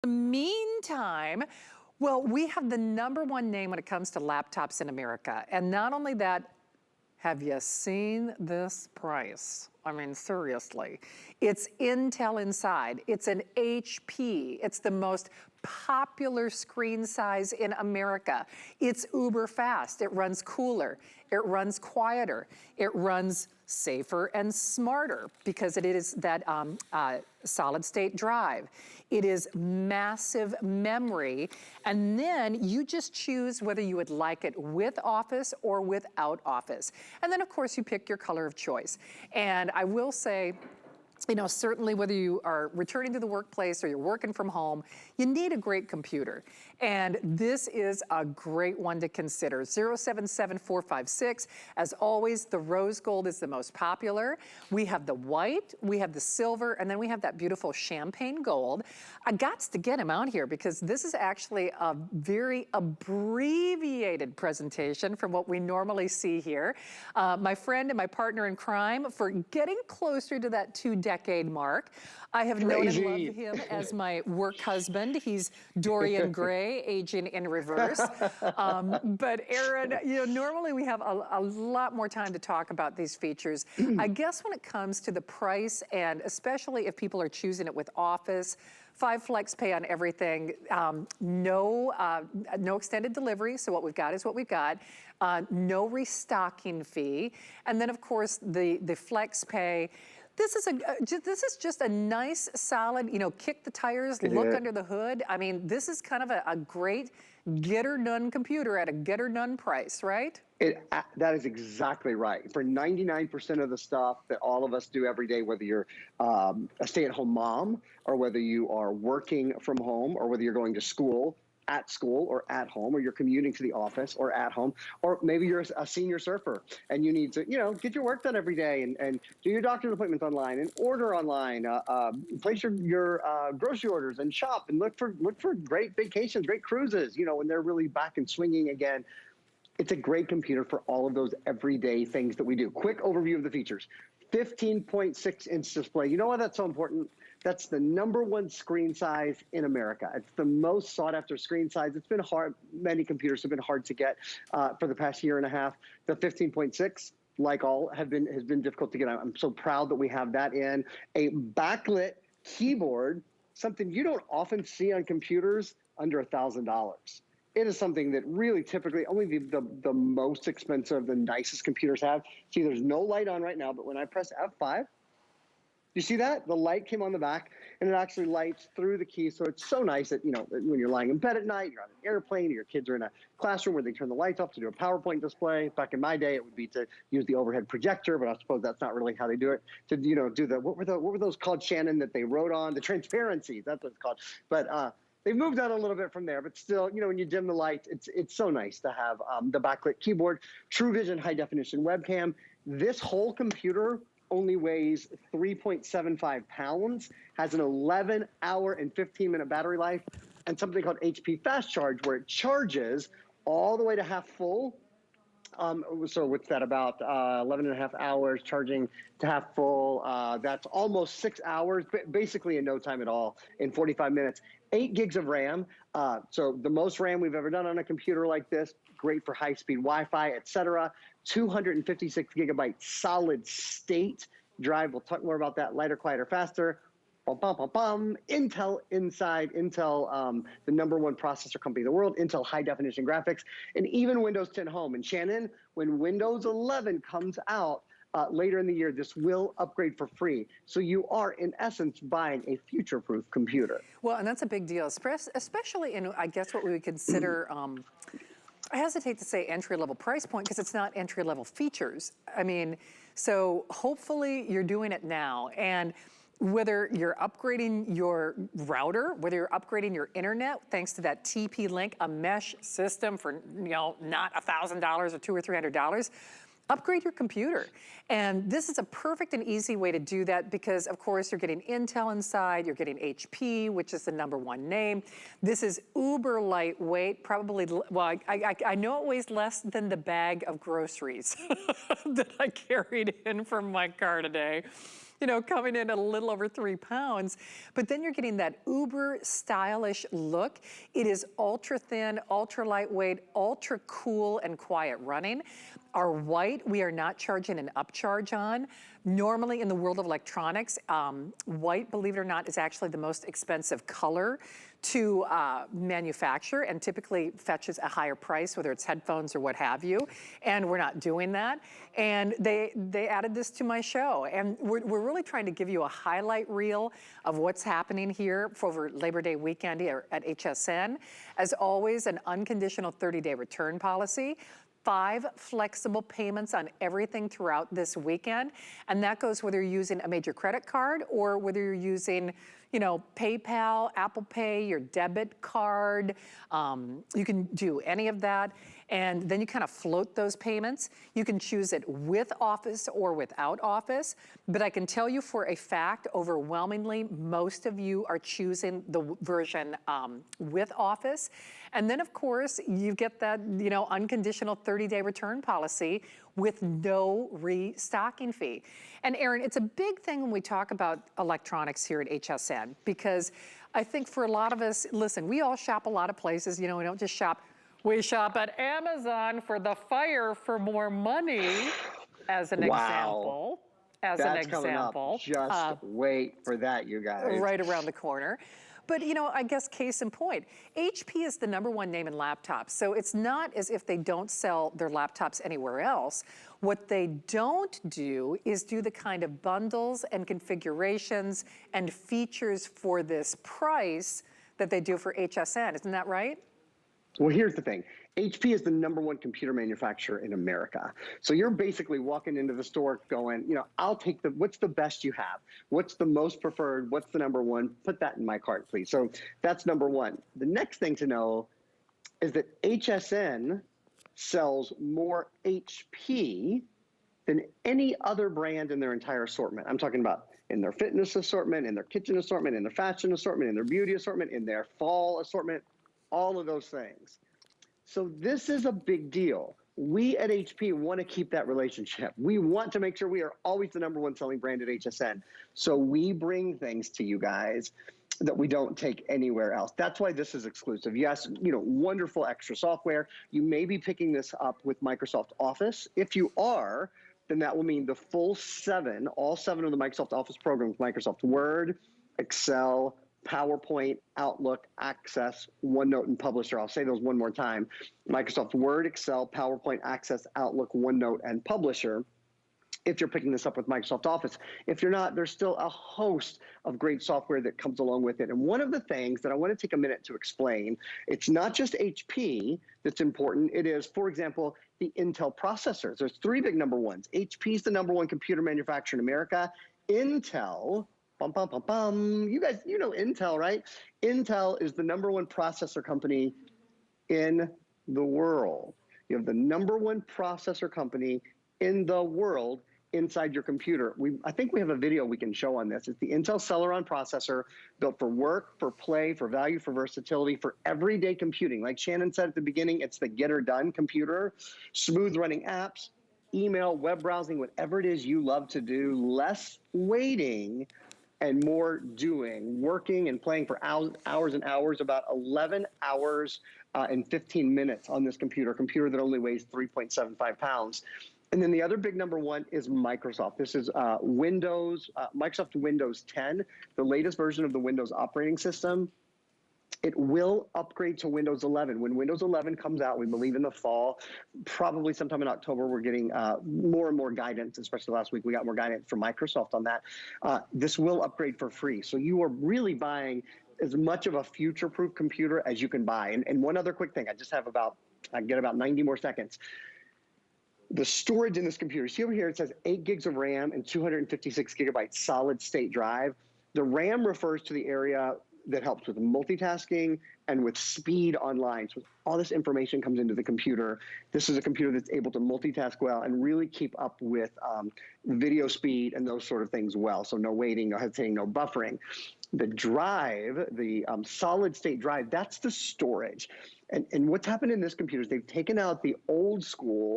the meantime, well, we have the #1 name when it comes to laptops in America. And not only that, have you seen this price? I mean, seriously. It's Intel inside. It's an HP. It's the most popular screen size in America. It's uber fast. It runs cooler. It runs quieter. It runs safer and smarter because it is that solid state drive. It is massive memory. And then you just choose whether you would like it with Office or without Office. And then of course you pick your color of choice. And I will say, you know, certainly whether you are returning to the workplace or you're working from home, you need a great computer. And this is a great one to consider. 077456. As always, the rose gold is the most popular. We have the white, we have the silver, and then we have that beautiful champagne gold. I got to get him out here because this is actually a very abbreviated presentation from what we normally see here. My friend and my partner in crime for getting closer to that 2-decade mark. I have known and loved him as my work husband. He's Dorian Gray, aging in reverse. But Aaron, you know, normally we have a lot more time to talk about these features. I guess when it comes to the price, and especially if people are choosing it with Office, 5 flex pay on everything, no extended delivery, so what we've got is what we've got. No restocking fee. And then of course the flex pay. This is just a nice, solid, you know, kick the tires, look under the hood. I mean, this is kind of a great get-her-done computer at a get-her-done price, right? That is exactly right. For 99% of the stuff that all of us do every day, whether you're a stay-at-home mom or whether you are working from home or whether you're going to school, at school or at home, or you're commuting to the office or at home, or maybe you're a senior surfer and you need to, you know, get your work done every day and do your doctor's appointments online and order online, place your grocery orders and shop and look for great vacations, great cruises, you know, when they're really back and swinging again. It's a great computer for all of those everyday things that we do. Quick overview of the features. 15.6-inch display. You know why that's so important? That's the #1 screen size in America. It's the most sought after screen size. It's been hard, many computers have been hard to get for the past year and a half. The 15.6, like all, has been difficult to get. I'm so proud that we have that in. A backlit keyboard, something you don't often see on computers under $1,000. It is something that really typically only the most expensive, the nicest computers have. See, there's no light on right now, but when I press F5, you see that? The light came on the back, and it actually lights through the key, so it's so nice that, you know, when you're lying in bed at night, you're on an airplane, your kids are in a classroom where they turn the lights off to do a PowerPoint display. Back in my day, it would be to use the overhead projector, but I suppose that's not really how they do it. To, you know, do the, what were those called, Shannon, that they wrote on? The transparencies, that's what it's called. But they've moved on a little bit from there, but still, you know, when you dim the lights, it's so nice to have the backlit keyboard, True Vision high definition webcam. This whole computer only weighs 3.75 pounds, has an 11-hour and 15-minute battery life, and something called HP Fast Charge, where it charges all the way to half full. So what's that, about 11 and a half hours charging to half full? That's almost 6 hours, basically in no time at all, in 45 minutes. 8 gigs of RAM, so the most RAM we've ever done on a computer like this, great for high-speed Wi-Fi, etc. 256 gigabyte solid state drive. We'll talk more about that. Lighter, quieter, faster. Intel inside. Intel, the #1 processor company in the world. Intel high definition graphics, and even Windows 10 Home. And Shannon, when Windows 11 comes out later in the year, this will upgrade for free. So you are, in essence, buying a future-proof computer. Well, and that's a big deal, especially in, I guess, what we would consider, I hesitate to say entry-level price point because it's not entry-level features. I mean, so hopefully you're doing it now. And whether you're upgrading your router, whether you're upgrading your internet, thanks to that TP-Link, a mesh system for, you know, not $1,000 or $200 or $300, upgrade your computer. And this is a perfect and easy way to do that because, of course, you're getting Intel inside, you're getting HP, which is the #1 name. This is uber lightweight, probably, well, I know it weighs less than the bag of groceries that I carried in from my car today. coming in at a little over 3 pounds. But then you're getting that uber stylish look. It is ultra thin, ultra lightweight, ultra cool and quiet running. Our white, we are not charging an upcharge on. Normally in the world of electronics, white, believe it or not, is actually the most expensive color to manufacture and typically fetches a higher price, whether it's headphones or what have you. And we're not doing that. And they added this to my show. And we're really trying to give you a highlight reel of what's happening here for over Labor Day weekend here at HSN. As always, an unconditional 30-day return policy. 5 flexible payments on everything throughout this weekend. And that goes whether you're using a major credit card or whether you're using, PayPal, Apple Pay, your debit card. You can do any of that. And then you kind of float those payments. You can choose it with Office or without Office. But I can tell you for a fact, overwhelmingly, most of you are choosing the version with Office. And then, of course, you get that, unconditional 30-day return policy with no restocking fee. And Aaron, it's a big thing when we talk about electronics here at HSN, because I think for a lot of us, listen, we all shop a lot of places. We don't just shop. We shop at Amazon for the fire for more money, as an example. That's coming up. Just wait for that, you guys. Right around the corner. But, I guess case in point, HP is the #1 name in laptops. So it's not as if they don't sell their laptops anywhere else. What they don't do is do the kind of bundles and configurations and features for this price that they do for HSN. Isn't that right? Well, here's the thing. HP is the #1 computer manufacturer in America. So you're basically walking into the store going, I'll take what's the best you have? What's the most preferred? What's the #1? Put that in my cart, please. So that's #1. The next thing to know is that HSN sells more HP than any other brand in their entire assortment. I'm talking about in their fitness assortment, in their kitchen assortment, in their fashion assortment, in their beauty assortment, in their fall assortment, all of those things. So this is a big deal. We at HP want to keep that relationship. We want to make sure we are always the #1 selling brand at HSN. So we bring things to you guys that we don't take anywhere else. That's why this is exclusive. Yes, wonderful extra software. You may be picking this up with Microsoft Office. If you are, then that will mean the full all 7 of the Microsoft Office programs: Microsoft Word, Excel, PowerPoint, Outlook, Access, OneNote, and Publisher. I'll say those one more time. Microsoft Word, Excel, PowerPoint, Access, Outlook, OneNote, and Publisher, if you're picking this up with Microsoft Office. If you're not, there's still a host of great software that comes along with it. And one of the things that I want to take a minute to explain, it's not just HP that's important. It is, for example, the Intel processors. There's 3 big #1s. HP is the #1 computer manufacturer in America. Intel, you guys, Intel, right? Intel is the #1 processor company in the world. You have the #1 processor company in the world inside your computer. I think we have a video we can show on this. It's the Intel Celeron processor, built for work, for play, for value, for versatility, for everyday computing. Like Shannon said at the beginning, it's the get her done computer. Smooth running apps, email, web browsing, whatever it is you love to do. Less waiting and more doing, working and playing for hours and hours, about 11 hours and 15 minutes on this computer, a computer that only weighs 3.75 pounds. And then the other big #1 is Microsoft. This is Microsoft Windows 10, the latest version of the Windows operating system. It will upgrade to Windows 11. When Windows 11 comes out, we believe in the fall, probably sometime in October, we're getting more and more guidance, especially last week we got more guidance from Microsoft on that. This will upgrade for free. So you are really buying as much of a future-proof computer as you can buy. And one other quick thing, I get about 90 more seconds. The storage in this computer, see over here, it says 8 gigs of RAM and 256 gigabytes solid state drive. The RAM refers to the area that helps with multitasking and with speed online. So all this information comes into the computer. This is a computer that's able to multitask well and really keep up with video speed and those sort of things well. So no waiting, no hesitating, no buffering. The drive, the solid state drive, that's the storage. And what's happened in this computer is they've taken out the old school